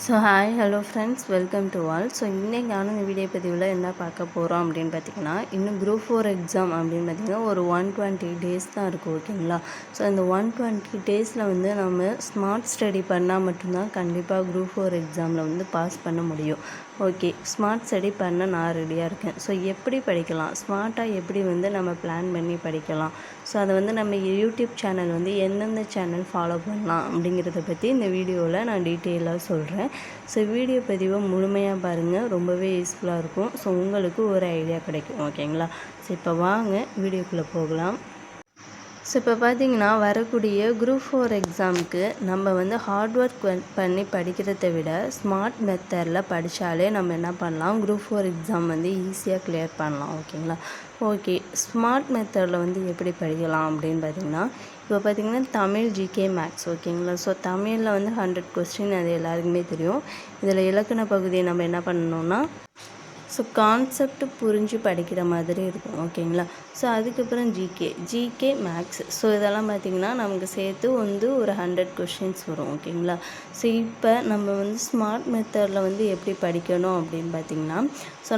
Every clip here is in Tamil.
Hello friends, welcome to all. இன்றைக்கான இந்த வீடியோ பதிவில் என்ன பார்க்க போகிறோம் அப்படின்னு பார்த்தீங்கன்னா, இன்னும் குரூப் 4 எக்ஸாம் அப்படின்னு பார்த்தீங்கன்னா ஒரு 120 டேஸ் தான் இருக்குது. ஓகேங்களா? இந்த 120 டேஸில் வந்து நம்ம ஸ்மார்ட் ஸ்டடி பண்ணால் மட்டும்தான் கண்டிப்பாக குரூப் 4 எக்ஸாமில் வந்து பாஸ் பண்ண முடியும். ஓகே, ஸ்மார்ட் ஸ்டடி பண்ண நான் ரெடியாக இருக்கேன். எப்படி படிக்கலாம், ஸ்மார்ட்டாக எப்படி வந்து நம்ம பிளான் பண்ணி படிக்கலாம், அதை வந்து நம்ம யூடியூப் சேனல் வந்து எந்தெந்த சேனல் ஃபாலோ பண்ணலாம் அப்படிங்கிறத பற்றி இந்த வீடியோவில் நான் டீட்டெயிலாக சொல்கிறேன். வீடியோ பதிவை முழுமையாக பாருங்கள், ரொம்பவே யூஸ்ஃபுல்லாக இருக்கும். உங்களுக்கு ஒரு ஐடியா கிடைக்கும். ஓகேங்களா? இப்போ வாங்க வீடியோக்குள்ளே போகலாம். இப்போ பார்த்திங்கன்னா, வரக்கூடிய குரூப் 4 எக்ஸாமுக்கு நம்ம வந்து ஹார்ட் ஒர்க் பண்ணி படிக்கிறத விட ஸ்மார்ட் மெத்தடில் படித்தாலே நம்ம என்ன பண்ணலாம், குரூப் 4 எக்ஸாம் வந்து ஈஸியாக கிளியர் பண்ணலாம். ஓகேங்களா? ஓகே, ஸ்மார்ட் மெத்தடில் வந்து எப்படி படிக்கலாம் அப்படின்னு பார்த்திங்கன்னா, இப்போ பார்த்திங்கன்னா தமிழ், ஜிகே, மேக்ஸ். ஓகேங்களா? தமிழில் வந்து 100 கொஸ்டின், அது எல்லாருக்குமே தெரியும். இதில் இலக்கண பகுதியை நம்ம என்ன பண்ணணும்னா கான்செப்ட் புரிஞ்சு படிக்கிற மாதிரி இருக்கும். ஓகேங்களா? அதுக்கப்புறம் ஜிகே, மேக்ஸ். இதெல்லாம் பார்த்திங்கன்னா நமக்கு சேர்த்து வந்து ஒரு 100 கொஷின்ஸ் வரும். ஓகேங்களா? இப்போ நம்ம வந்து ஸ்மார்ட் மெத்தடில் வந்து எப்படி படிக்கணும் அப்படின்னு பார்த்திங்கன்னா,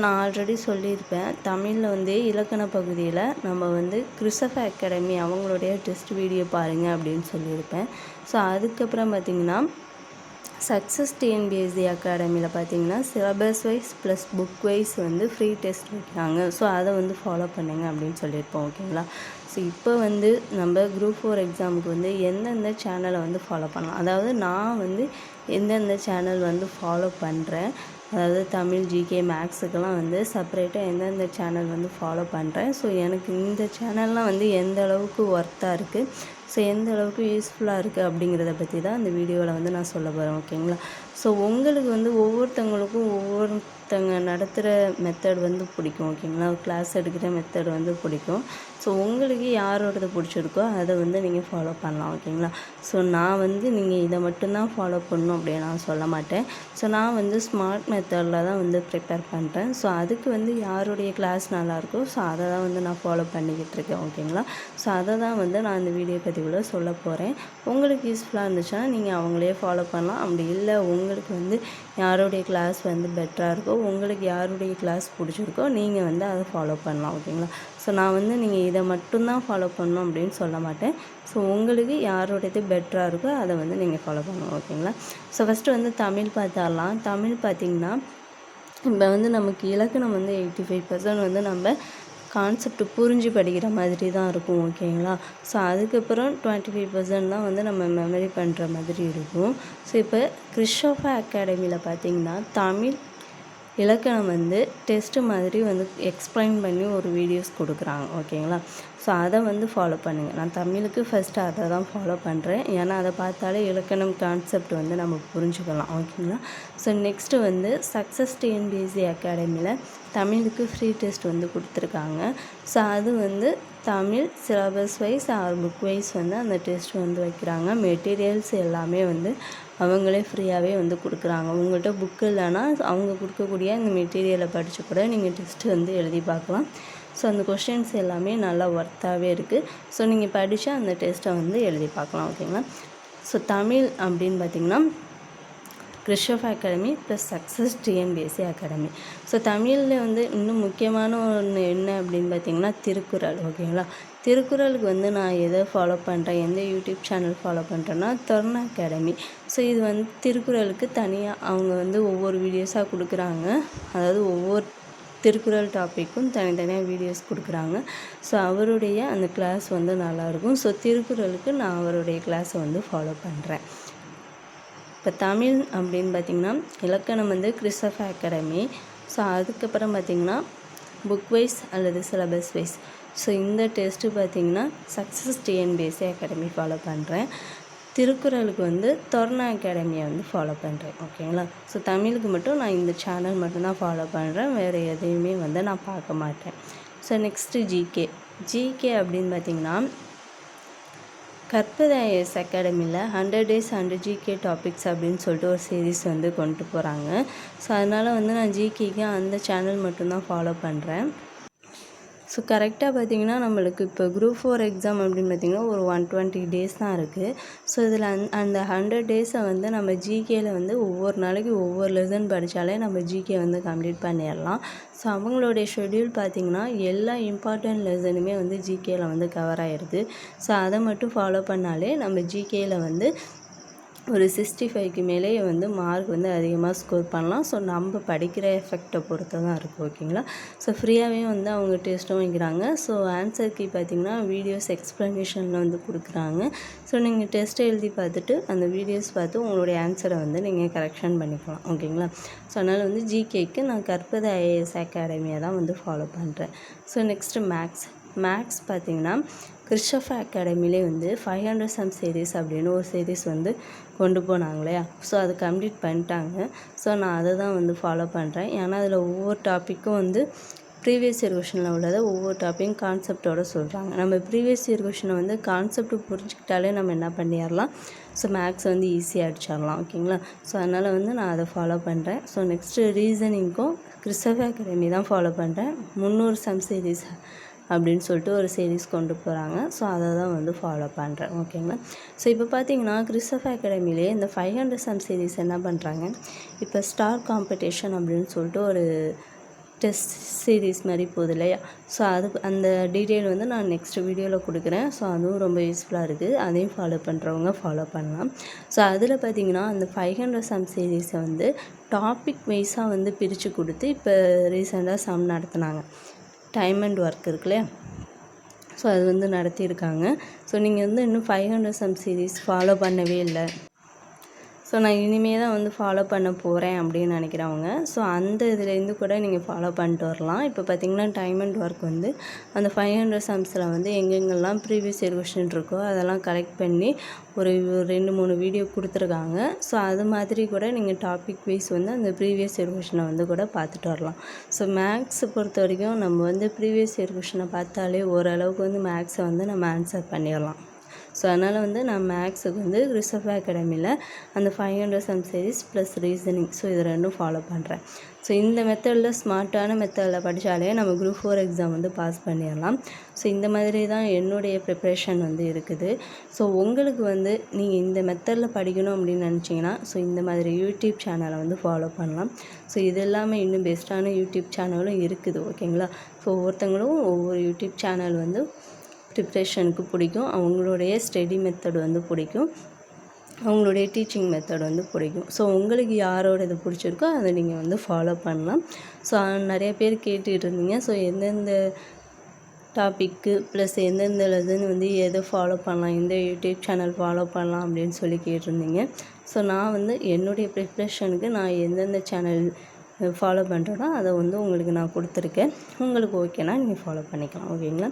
நான் ஆல்ரெடி சொல்லியிருப்பேன், தமிழில் வந்து இலக்கண பகுதியில் நம்ம வந்து கிறிஸ்டோஃபர் அகாடமி அவங்களுடைய டெஸ்ட் வீடியோ பாருங்கள் அப்படின்னு சொல்லியிருப்பேன். அதுக்கப்புறம் பார்த்திங்கன்னா சக்ஸஸ் டிஎன்பிஎஸ்சி அகாடமியில் பார்த்திங்கன்னா syllabus wise plus book wise வந்து ஃப்ரீ டெஸ்ட் வைக்கிறாங்க. அதை வந்து ஃபாலோ பண்ணுங்க அப்படின்னு சொல்லியிருப்போம். ஓகேங்களா? இப்போ வந்து நம்ம குரூப் 4 எக்ஸாமுக்கு வந்து எந்தெந்த சேனலை வந்து ஃபாலோ பண்ணலாம், அதாவது நான் வந்து எந்தெந்த சேனல் வந்து ஃபாலோ பண்ணுறேன், அதாவது தமிழ், ஜிகே, மேக்ஸுக்கெல்லாம் வந்து செப்பரேட்டாக எந்தெந்த சேனல் வந்து ஃபாலோ பண்ணுறேன். எனக்கு இந்த சேனல்லாம் வந்து எந்த அளவுக்கு ஒர்த்தாக இருக்குது, எந்த அளவுக்கு யூஸ்ஃபுல்லாக இருக்குது அப்படிங்கிறத பற்றி தான் இந்த வீடியோவில் வந்து நான் சொல்ல போகிறேன். ஓகேங்களா? உங்களுக்கு வந்து ஒவ்வொருத்தவங்களுக்கும் ஒவ்வொருத்தங்க நடத்துகிற மெத்தட் வந்து பிடிக்கும். ஓகேங்களா? கிளாஸ் எடுக்கிற மெத்தட் வந்து பிடிக்கும். உங்களுக்கு யாரோடது பிடிச்சிருக்கோ அதை வந்து நீங்கள் ஃபாலோ பண்ணலாம். ஓகேங்களா? நான் வந்து நீங்கள் இதை மட்டும்தான் ஃபாலோ பண்ணணும் அப்படின்னு நான் சொல்ல மாட்டேன். நான் வந்து ஸ்மார்ட் மெத்தடில் தான் வந்து ப்ரிப்பேர் பண்ணுறேன். அதுக்கு வந்து யாருடைய கிளாஸ் நல்லாயிருக்கோ அதை தான் வந்து நான் ஃபாலோ பண்ணிக்கிட்டு இருக்கேன். ஓகேங்களா? அதை தான் வந்து நான் இந்த வீடியோ பதிவில் சொல்ல போகிறேன். உங்களுக்கு யூஸ்ஃபுல்லாக இருந்துச்சுன்னா நீங்கள் அவங்களே ஃபாலோ பண்ணலாம். அப்படி இல்லை உங்களுக்கு வந்து யாருடைய கிளாஸ் வந்து பெட்டராக இருக்கோ, உங்களுக்கு யாருடைய கிளாஸ் பிடிச்சிருக்கோ நீங்கள் வந்து அதை ஃபாலோ பண்ணலாம். ஓகேங்களா? நான் வந்து நீங்கள் இதை மட்டும்தான் ஃபாலோ பண்ணணும் அப்படின்னு சொல்ல மாட்டேன். உங்களுக்கு யாரோடது பெட்டராக இருக்கோ அதை வந்து நீங்கள் ஃபாலோ பண்ணணும். ஓகேங்களா? ஃபஸ்ட்டு வந்து தமிழ் பார்த்துடலாம். தமிழ் பார்த்திங்கன்னா, இப்போ வந்து நமக்கு இலக்கணம் வந்து 85% வந்து நம்ம கான்செப்ட் புரிஞ்சு படிக்கிற மாதிரி தான் இருக்கும். ஓகேங்களா? அதுக்கப்புறம் 25% தான் வந்து நம்ம மெமரி பண்ணுற மாதிரி இருக்கும். இப்போ கிறிஸ்டோஃபர் அகாடமியில் பார்த்திங்கன்னா தமிழ் இலக்கணம் வந்து டெஸ்ட்டு மாதிரி வந்து எக்ஸ்பிளைன் பண்ணி ஒரு வீடியோஸ் கொடுக்குறாங்க. ஓகேங்களா? அதை வந்து ஃபாலோ பண்ணுங்கள். நான் தமிழுக்கு ஃபஸ்ட்டு அதை தான் ஃபாலோ பண்ணுறேன். ஏன்னா அதை பார்த்தாலே இலக்கணம் கான்செப்ட் வந்து நம்ம புரிஞ்சுக்கலாம். ஓகேங்களா? நெக்ஸ்ட்டு வந்து சக்ஸஸ் டிஎன்பிஎஸ்சி அகாடமியில் தமிழுக்கு ஃப்ரீ டெஸ்ட் வந்து கொடுத்துருக்காங்க. அது வந்து Tamil syllabus wise or book wise வந்து அந்த டெஸ்ட் வந்து வைக்கிறாங்க. மெட்டீரியல்ஸ் எல்லாமே வந்து அவங்களே ஃப்ரீயாகவே வந்து கொடுக்குறாங்க. உங்கள்கிட்ட புக்கு இல்லைன்னா அவங்க கொடுக்கக்கூடிய அந்த மெட்டீரியலை படித்து கூட நீங்கள் டெஸ்ட்டு வந்து எழுதி பார்க்கலாம். அந்த கொஷின்ஸ் எல்லாமே நல்லா ஒர்த்தாகவே இருக்குது. நீங்கள் படித்து அந்த டெஸ்ட்டை வந்து எழுதி பார்க்கலாம். ஓகேங்களா? தமிழ் அப்படின்னு பார்த்திங்கன்னா Christopher academy plus success TNPSC academy. தமிழில் வந்து இன்னும் முக்கியமான ஒன்று என்ன அப்படின்னு பார்த்திங்கன்னா திருக்குறள். ஓகேங்களா? திருக்குறளுக்கு வந்து நான் எதை ஃபாலோ பண்ணுறேன், எந்த யூடியூப் சேனல் ஃபாலோ பண்ணுறேன்னா தருண் அகாடமி. இது வந்து திருக்குறளுக்கு தனியாக அவங்க வந்து ஒவ்வொரு வீடியோஸாக கொடுக்குறாங்க. அதாவது ஒவ்வொரு திருக்குறள் டாப்பிக்கும் தனித்தனியாக வீடியோஸ் கொடுக்குறாங்க. அவருடைய அந்த கிளாஸ் வந்து நல்லாயிருக்கும். திருக்குறளுக்கு நான் அவருடைய கிளாஸை வந்து ஃபாலோ பண்ணுறேன். இப்போ தமிழ் அப்படின்னு பார்த்திங்கன்னா இலக்கணம் வந்து கிறிஸ்டோஃபர் அகாடமி. அதுக்கப்புறம் பார்த்திங்கன்னா புக் வைஸ் அல்லது சிலபஸ் வைஸ் இந்த டெஸ்ட்டு பார்த்திங்கன்னா சக்ஸஸ் டிஎன்பிஎஸ்சி அகாடமி ஃபாலோ பண்ணுறேன். திருக்குறளுக்கு வந்து தருண் அகாடமியை வந்து ஃபாலோ பண்ணுறேன். ஓகேங்களா? தமிழுக்கு மட்டும் நான் இந்த சேனல் மட்டும்தான் ஃபாலோ பண்ணுறேன். வேறு எதையுமே வந்து நான் பார்க்க மாட்டேன். நெக்ஸ்ட்டு ஜிகே அப்படின்னு பார்த்திங்கன்னா கற்பக ஐஏஎஸ் அகாடமியில் 100 days 100 ஜிகே டாபிக்ஸ் அப்படின்னு சொல்லிட்டு ஒரு சீரீஸ் வந்து கொண்டு போகிறாங்க. அதனால் வந்து நான் ஜிகேக்கு அந்த சேனல் மட்டும்தான் ஃபாலோ பண்ணுறேன். ஸோ கரெக்டாக பார்த்திங்கன்னா நம்மளுக்கு இப்போ குரூப் 4 எக்ஸாம் அப்படின்னு பார்த்திங்கன்னா ஒரு 120 டேஸ் தான் இருக்குது. ஸோ இதில் அந்த 100 டேஸை வந்து நம்ம ஜிகேயில் வந்து ஒவ்வொரு நாளைக்கு ஒவ்வொரு லெசன் படித்தாலே நம்ம ஜிகே வந்து கம்ப்ளீட் பண்ணிடலாம். ஸோ அவங்களுடைய ஷெட்யூல் பார்த்திங்கன்னா எல்லா இம்பார்ட்டண்ட் லெசனுமே வந்து ஜிகேயில் வந்து கவர் ஆகிடுது. ஸோ அதை மட்டும் ஃபாலோ பண்ணாலே நம்ம ஜிகேயில் வந்து ஒரு 65க்கு மேலேயே வந்து மார்க் வந்து அதிகமாக ஸ்கோர் பண்ணலாம். ஸோ நம்ம படிக்கிற எஃபெக்டை பொறுத்து தான் இருக்குது. ஓகேங்களா? ஸோ ஃப்ரீயாகவே வந்து அவங்க டெஸ்ட்டும் வைக்கிறாங்க. ஸோ ஆன்சர் கீ பார்த்திங்கன்னா வீடியோஸ் எக்ஸ்ப்ளனேஷனில் வந்து கொடுக்குறாங்க. ஸோ நீங்கள் டெஸ்ட்டை எழுதி பார்த்துட்டு அந்த வீடியோஸ் பார்த்து உங்களுடைய ஆன்சரை வந்து நீங்கள் கரெக்ஷன் பண்ணிக்கலாம். ஓகேங்களா? ஸோ அதனால் வந்து ஜிகேக்கு நான் கற்பது ஐஏஎஸ் அகாடமியை தான் வந்து ஃபாலோ பண்ணுறேன். ஸோ நெக்ஸ்ட்டு மேக்ஸ் பார்த்திங்கன்னா கிறிஸ்டோஃப் அகாடமிலே வந்து 500 சம் சீரீஸ் அப்படின்னு ஒரு சீரீஸ் வந்து கொண்டு போனாங்க இல்லையா? ஸோ அது கம்ப்ளீட் பண்ணிட்டாங்க. ஸோ நான் அதை தான் வந்து ஃபாலோ பண்ணுறேன். ஏன்னா அதில் ஒவ்வொரு டாப்பிக்கும் வந்து ப்ரீவியஸ் இயர் கொஷனில் உள்ளதை ஒவ்வொரு டாப்பிக்கும் கான்செப்டோடு சொல்கிறாங்க. நம்ம ப்ரீவியஸ் இயர் கொஷனை வந்து கான்செப்ட் புரிஞ்சுக்கிட்டாலே நம்ம என்ன பண்ணிடலாம், ஸோ மேக்ஸ் வந்து ஈஸியாக அடிச்சிடலாம். ஓகேங்களா? ஸோ அதனால் வந்து நான் அதை ஃபாலோ பண்ணுறேன். ஸோ நெக்ஸ்ட்டு ரீசனிங்க்கும் கிறிஸ்டோஃப் அகாடமி தான் ஃபாலோ பண்ணுறேன். 300 சம் சீரீஸ் அப்படின்னு சொல்லிட்டு ஒரு சீரீஸ் கொண்டு போகிறாங்க. ஸோ அதை தான் வந்து ஃபாலோ பண்ணுறேன். ஓகேங்களா? ஸோ இப்போ பார்த்தீங்கன்னா கிறிஸ்டோஃப் அகாடமிலே இந்த 500 சம் சீரீஸ் என்ன பண்ணுறாங்க, இப்போ ஸ்டார் காம்படிஷன் அப்படின்னு சொல்லிட்டு ஒரு டெஸ்ட் சீரீஸ் மாதிரி போகுது இல்லையா? ஸோ அந்த டீட்டெயில் வந்து நான் நெக்ஸ்ட் வீடியோவில் கொடுக்குறேன். ஸோ அதுவும் ரொம்ப யூஸ்ஃபுல்லாக இருக்குது. அதையும் ஃபாலோ பண்ணுறவங்க ஃபாலோ பண்ணலாம். ஸோ அதில் பார்த்திங்கன்னா அந்த 500 சம் சீரீஸை வந்து டாபிக் வைஸாக வந்து பிரித்து கொடுத்து இப்போ ரீசெண்டாக சம் நடத்துனாங்க. டைம் அண்ட் ஒர்க் இருக்கு இல்லையா? ஸோ அது வந்து நடத்தியிருக்காங்க. ஸோ நீங்கள் வந்து இன்னும் 500 சம் சீரீஸ் ஃபாலோ பண்ணவே இல்லை, ஸோ நான் இனிமேல் தான் வந்து ஃபாலோ பண்ண போகிறேன் அப்படின்னு நினைக்கிறவங்க ஸோ அந்த இதுலேருந்து கூட நீங்கள் ஃபாலோ பண்ணிட்டு வரலாம். இப்போ பார்த்திங்கன்னா டைம் அண்ட் ஒர்க் வந்து அந்த 500 சம்ஸில் வந்து எங்கெங்கெல்லாம் ப்ரீவியஸ் இயர் கொஷின் இருக்கோ அதெல்லாம் கலெக்ட் பண்ணி ஒரு 2-3 வீடியோ கொடுத்துருக்காங்க. ஸோ அது மாதிரி கூட நீங்கள் டாபிக் வைஸ் வந்து அந்த ப்ரீவியஸ் இயர் கொஷினை வந்து கூட பார்த்துட்டு வரலாம். ஸோ மேக்ஸ் பொறுத்த வரைக்கும் நம்ம வந்து ப்ரீவியஸ் இயர் கொஷினை பார்த்தாலே ஓரளவுக்கு வந்து மேக்ஸை வந்து நம்ம ஆன்சர் பண்ணிடலாம். ஸோ அதனால் வந்து நான் மேக்ஸுக்கு வந்து கிறிஸ்டோஃப் அகாடமியில் அந்த 500 sum series plus reasoning so இது ரெண்டும் ஃபாலோ பண்ணுறேன். ஸோ இந்த மெத்தடில் ஸ்மார்ட்டான மெத்தடில் படித்தாலே நம்ம குரூப் 4 எக்ஸாம் வந்து பாஸ் பண்ணிடலாம். ஸோ இந்த மாதிரி தான் என்னுடைய ப்ரிப்ரேஷன் வந்து இருக்குது. ஸோ உங்களுக்கு வந்து நீங்கள் இந்த மெத்தடில் படிக்கணும் அப்படின்னு நினச்சிங்கன்னா ஸோ இந்த மாதிரி யூடியூப் சேனலை வந்து ஃபாலோ பண்ணலாம். ஸோ இது எல்லாமே இன்னும் பெஸ்ட்டான யூடியூப் சேனலும் இருக்குது. ஓகேங்களா? ஸோ ஒவ்வொருத்தங்களும் ஒவ்வொரு யூடியூப் சேனல் வந்து ப்ரிப்ரேஷனுக்கு பிடிக்கும். அவங்களுடைய ஸ்டடி மெத்தட் வந்து பிடிக்கும், அவங்களுடைய டீச்சிங் மெத்தட் வந்து பிடிக்கும். ஸோ உங்களுக்கு யாரோட இது பிடிச்சிருக்கோ அதை நீங்கள் வந்து ஃபாலோ பண்ணலாம். ஸோ நிறைய பேர் கேட்டுகிட்டு இருந்தீங்க ஸோ எந்தெந்த டாப்பிக்கு ப்ளஸ் எந்தெந்த லெசன் வந்து எதை ஃபாலோ பண்ணலாம், இந்த யூடியூப் சேனல் ஃபாலோ பண்ணலாம் அப்படின்னு சொல்லி கேட்டிருந்தீங்க. ஸோ நான் வந்து என்னுடைய ப்ரிப்ரேஷனுக்கு நான் எந்தெந்த சேனல் ஃபாலோ பண்ணுறேனோ அதை வந்து உங்களுக்கு நான் கொடுத்துருக்கேன். உங்களுக்கு ஓகேனா நீங்கள் ஃபாலோ பண்ணிக்கலாம். ஓகேங்களா?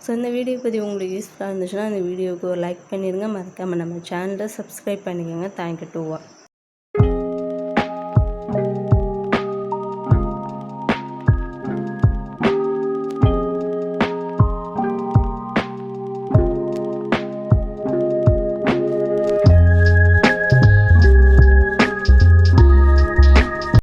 ஸோ இந்த வீடியோ பற்றி உங்களுக்கு யூஸ்ஃபுல்லாக இருந்துச்சுன்னா இந்த வீடியோவுக்கு ஒரு லைக் பண்ணிடுங்க. மறக்காமல் நம்ம சேனலை சப்ஸ்கிரைப் பண்ணிக்கோங்க. Thank you to all.